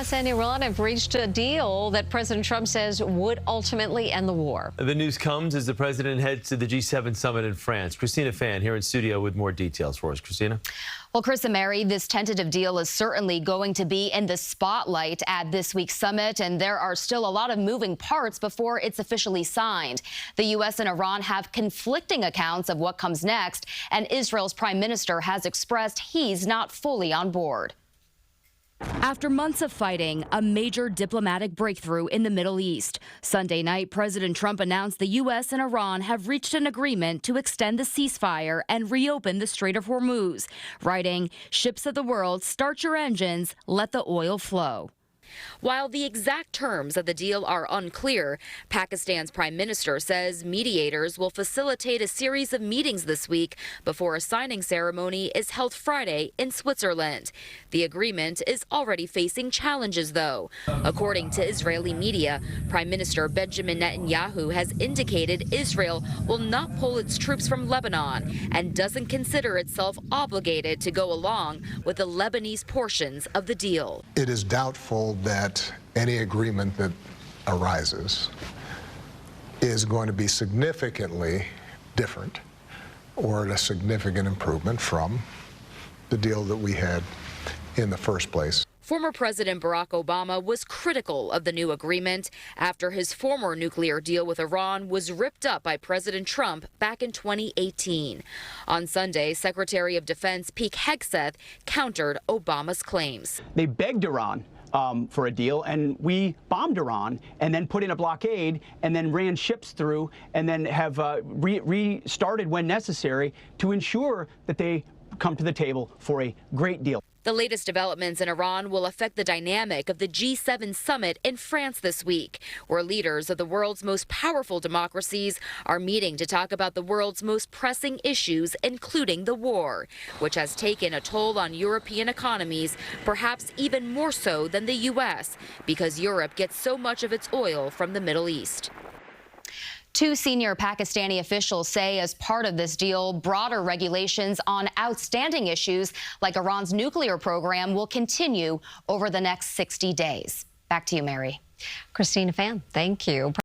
U.S. and Iran have reached a deal that President Trump says would ultimately end the war. The news comes as the president heads to the G7 summit in France. Christina Fan here in studio with more details for us. Christina? Well, Chris and Mary, this tentative deal is certainly going to be in the spotlight at this week's summit, and there are still a lot of moving parts before it's officially signed. The U.S. and Iran have conflicting accounts of what comes next, and Israel's prime minister has expressed he's not fully on board. After months of fighting, a major diplomatic breakthrough in the Middle East. Sunday night, President Trump announced the U.S. and Iran have reached an agreement to extend the ceasefire and reopen the Strait of Hormuz, writing, "Ships of the world, start your engines, let the oil flow." While the exact terms of the deal are unclear, Pakistan's prime minister says mediators will facilitate a series of meetings this week before a signing ceremony is held Friday in Switzerland. The agreement is already facing challenges, though. According to Israeli media, Prime Minister Benjamin Netanyahu has indicated Israel will not pull its troops from Lebanon and doesn't consider itself obligated to go along with the Lebanese portions of the deal. It is doubtful that any agreement that arises is going to be significantly different or a significant improvement from the deal that we had in the first place. Former President Barack Obama was critical of the new agreement after his former nuclear deal with Iran was ripped up by President Trump back in 2018. On Sunday, Secretary of Defense Pete Hegseth countered Obama's claims. They begged Iran for a deal, and we bombed Iran and then put in a blockade and then ran ships through and then have restarted when necessary to ensure that they come to the table for a great deal. The latest developments in Iran will affect the dynamic of the G7 summit in France this week, where leaders of the world's most powerful democracies are meeting to talk about the world's most pressing issues, including the war, which has taken a toll on European economies, perhaps even more so than the U.S., because Europe gets so much of its oil from the Middle East. Two senior Pakistani officials say as part of this deal, broader regulations on outstanding issues like Iran's nuclear program will continue over the next 60 days. Back to you, Mary. Christina Fan, thank you.